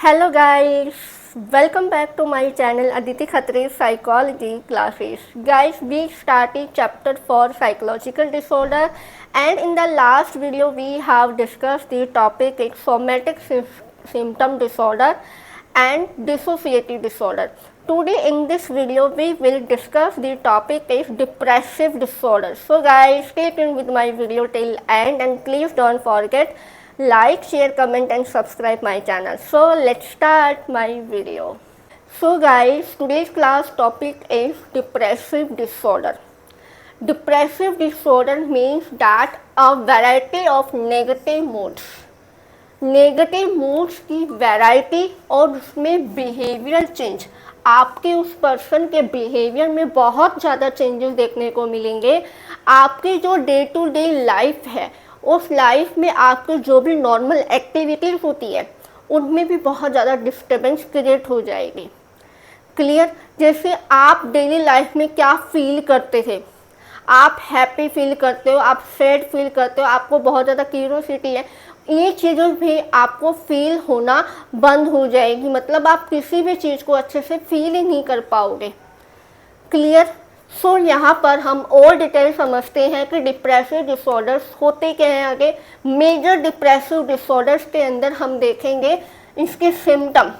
Hello guys, welcome back to my channel Aditi Khatre Psychology Classes. Guys, we started chapter 4 psychological disorder, and in the last video we have discussed the topic is somatic symptom disorder and dissociative disorder. Today in this video we will discuss the topic is depressive disorder. So guys, stay tuned with my video till end and please don't forget like, share, comment and subscribe my channel. So let's start my video. So guys, today's class topic is depressive disorder. Depressive disorder means that a variety of negative moods की variety और उसमें behavioural change, आपके उस person के behaviour में बहुत ज़्यादा changes देखने को मिलेंगे। आपकी जो डे टू डे लाइफ है उस लाइफ में आपकी जो भी नॉर्मल एक्टिविटीज़ होती है उनमें भी बहुत ज़्यादा डिस्टर्बेंस क्रिएट हो जाएगी। क्लियर? जैसे आप डेली लाइफ में क्या फील करते थे, आप हैप्पी फील करते हो, आप सैड फील करते हो, आपको बहुत ज़्यादा क्यूरियोसिटी है, ये चीज़ों भी आपको फील होना बंद हो जाएगी। मतलब आप किसी भी चीज़ को अच्छे से फील ही नहीं कर पाओगे। क्लियर? सो यहाँ पर हम और डिटेल समझते हैं कि डिप्रेसिव डिसऑर्डर्स होते क्या हैं। आगे मेजर डिप्रेसिव डिसऑर्डर्स के अंदर हम देखेंगे इसके symptom.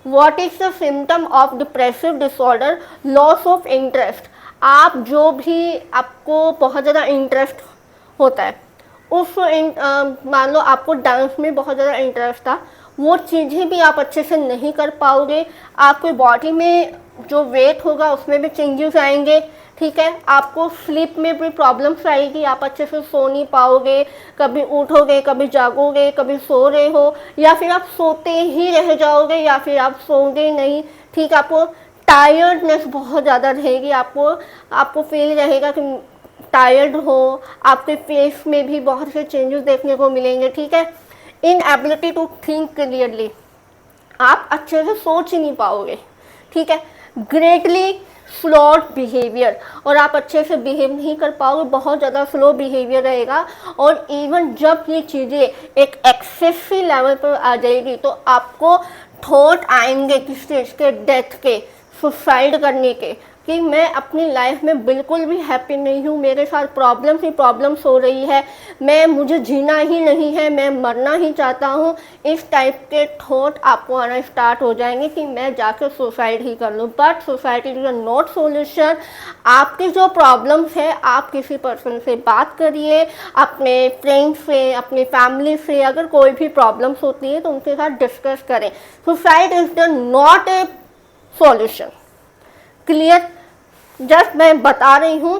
What is the symptom of depressive disorder? Loss of interest. आप जो भी आपको बहुत ज़्यादा इंटरेस्ट होता है उस मान लो आपको डांस में बहुत ज़्यादा इंटरेस्ट था, वो चीज़ें भी आप अच्छे से नहीं कर पाओगे। आपके बॉडी में जो वेट होगा उसमें भी चेंजेस आएंगे। ठीक है, आपको स्लीप में भी प्रॉब्लम्स आएगी, आप अच्छे से सो नहीं पाओगे, कभी उठोगे, कभी जागोगे, कभी सो रहे हो, या फिर आप सोते ही रह जाओगे, या फिर आप सोओगे नहीं। ठीक, आपको टायर्डनेस बहुत ज़्यादा रहेगी, आपको फील रहेगा कि टायर्ड हो, आपके फेस में भी बहुत से चेंजेस देखने को मिलेंगे। ठीक है, इनएबिलिटी टू थिंक क्लियरली, आप अच्छे से सोच ही नहीं पाओगे। ठीक है, ग्रेटली फ्लॉड बिहेवियर, और आप अच्छे से बिहेव नहीं कर पाओगे, बहुत ज़्यादा स्लो बिहेवियर रहेगा। और इवन जब ये चीज़ें एक एक्सेसिव लेवल पर आ जाएगी तो आपको थॉट आएंगे किस चीज़ के, डेथ के, सुसाइड करने के, कि मैं अपनी लाइफ में बिल्कुल भी हैप्पी नहीं हूँ, मेरे साथ प्रॉब्लम्स ही प्रॉब्लम्स हो रही है, मुझे जीना ही नहीं है, मैं मरना ही चाहता हूँ। इस टाइप के थॉट आपको आना स्टार्ट हो जाएंगे कि मैं जाकर सुसाइड ही कर लूँ। But suicide is not solution. आपकी जो प्रॉब्लम्स है आप किसी पर्सन से बात करिए, अपने फ्रेंड्स से, अपनी फैमिली से, अगर कोई भी प्रॉब्लम्स होती है तो उनके साथ डिस्कस करें। Suicide is the not a solution. Clear? Just मैं बता रही हूँ।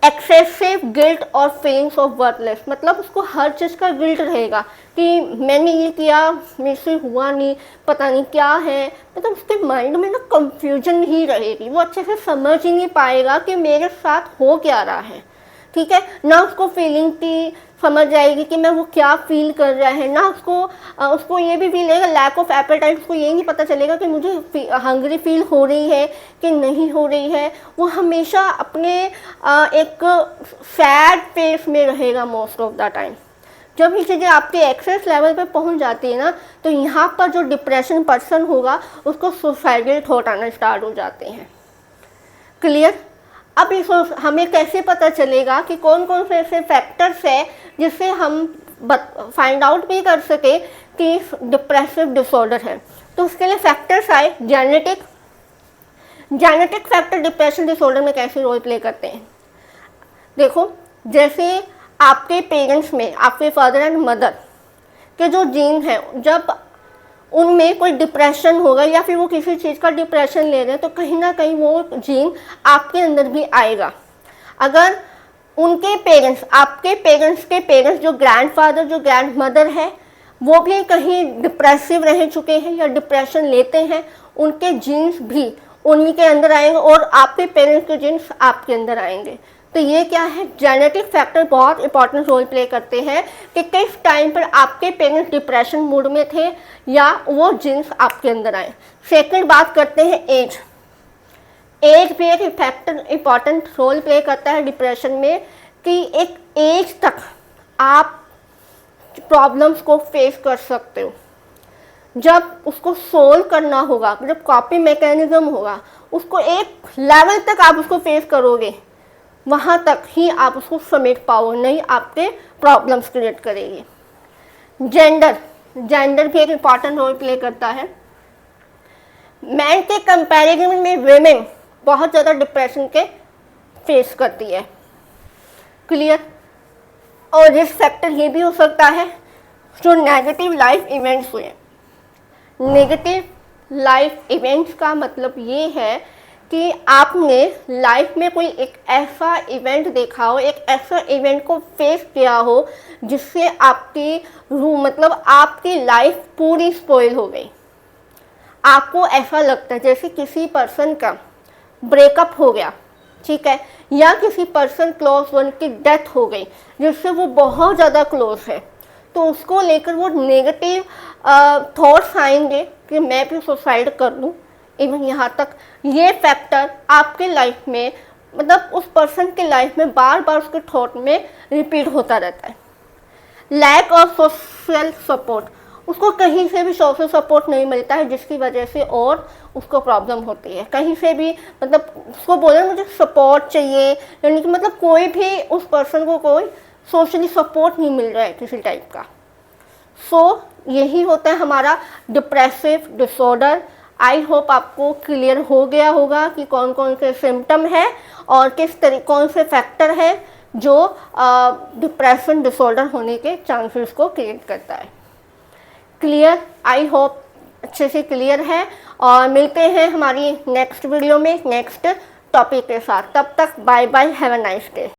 एक्सेसिव गिल्ट और फीलिंग्स ऑफ वर्थलेस, मतलब उसको हर चीज़ का गिल्ट रहेगा कि मैंने ये किया, मेरे से हुआ नहीं, पता नहीं क्या है। मतलब उसके माइंड में ना कंफ्यूजन ही रहेगी, वो अच्छे से समझ ही नहीं पाएगा कि मेरे साथ हो क्या रहा है। ठीक है, ना उसको फीलिंग की समझ आएगी कि मैं वो क्या फील कर रहा है, ना उसको ये भी फील होगा लैक ऑफ एपेटाइट, उसको ये नहीं पता चलेगा कि मुझे हंग्री फील हो रही है कि नहीं हो रही है। वो हमेशा अपने एक सैड फेस में रहेगा मोस्ट ऑफ द टाइम। जब ये चीज़ें आपके एक्सेस लेवल पे पहुंच जाती है ना, तो यहाँ पर जो डिप्रेशन पर्सन होगा उसको सुसाइडल थॉट आना स्टार्ट हो जाते हैं। क्लियर? अब इस हमें कैसे पता चलेगा कि कौन कौन से ऐसे फैक्टर्स है जिससे हम फाइंड आउट भी कर सके कि डिप्रेसिव डिसऑर्डर है? तो उसके लिए फैक्टर्स आए जेनेटिक फैक्टर डिप्रेशन डिसऑर्डर में कैसे रोल प्ले करते हैं। देखो, जैसे आपके पेरेंट्स में, आपके फादर एंड मदर के जो जीन हैं, जब उनमें कोई डिप्रेशन होगा या फिर वो किसी चीज़ का डिप्रेशन ले रहे हैं तो कहीं ना कहीं वो जीन आपके अंदर भी आएगा। अगर उनके पेरेंट्स, आपके पेरेंट्स के पेरेंट्स, जो ग्रैंडफादर, जो ग्रैंडमदर है, वो भी कहीं डिप्रेसिव रह चुके हैं या डिप्रेशन लेते हैं, उनके जीन्स भी उन्हीं के अंदर आएंगे और आपके पेरेंट्स के जीन्स आपके अंदर आएंगे। तो ये क्या है, जेनेटिक फैक्टर बहुत इंपॉर्टेंट रोल प्ले करते हैं कि किस टाइम पर आपके पेरेंट्स डिप्रेशन मूड में थे या वो जीन्स आपके अंदर आए। सेकंड बात करते हैं एज भी एक फैक्टर इंपॉर्टेंट रोल प्ले करता है डिप्रेशन में, कि एक एज तक आप प्रॉब्लम्स को फेस कर सकते हो। जब उसको सोल्व करना होगा, जब कॉपी मैकेनिज्म होगा, उसको एक लेवल तक आप उसको फेस करोगे, वहाँ तक ही आप उसको समेट पाओ, नहीं आपके प्रॉब्लम्स क्रिएट करेगी। जेंडर भी एक इम्पॉर्टेंट रोल प्ले करता है। मैन के कंपैरिजन में वेमेन बहुत ज़्यादा डिप्रेशन के फेस करती है। क्लियर। और रिस्क फैक्टर ये भी हो सकता है जो नेगेटिव लाइफ इवेंट्स हुए। नेगेटिव लाइफ इवेंट्स का मतलब ये है कि आपने लाइफ में कोई एक ऐसा इवेंट देखा हो, एक ऐसा इवेंट को फेस किया हो जिससे आपकी मतलब आपकी लाइफ पूरी स्पॉइल हो गई। आपको ऐसा लगता है जैसे किसी पर्सन का ब्रेकअप हो गया, ठीक है, या किसी पर्सन क्लोज वन की डेथ हो गई जिससे वो बहुत ज़्यादा क्लोज है, तो उसको लेकर वो नेगेटिव थॉट्स आएंगे कि मैं भी सुसाइड कर लूँ। इवन यहाँ तक ये फैक्टर आपके लाइफ में, मतलब उस पर्सन के लाइफ में बार बार उसके थॉट में रिपीट होता रहता है। लैक ऑफ सोशल सपोर्ट, उसको कहीं से भी सोशल सपोर्ट नहीं मिलता है जिसकी वजह से और उसको प्रॉब्लम होती है। कहीं से भी मतलब उसको बोले मुझे सपोर्ट चाहिए, यानी कि मतलब कोई भी उस पर्सन को कोई सोशली सपोर्ट नहीं मिल रहा है किसी टाइप का। सो यही होता है हमारा डिप्रेसिव डिसऑर्डर। आई होप आपको क्लियर हो गया होगा कि कौन कौन से सिम्टम है और कौन से फैक्टर है जो डिप्रेशन डिसऑर्डर होने के चांसेस को क्रिएट करता है। क्लियर, आई होप अच्छे से क्लियर है। और मिलते हैं हमारी नेक्स्ट वीडियो में नेक्स्ट टॉपिक के साथ। तब तक bye bye, have a nice day.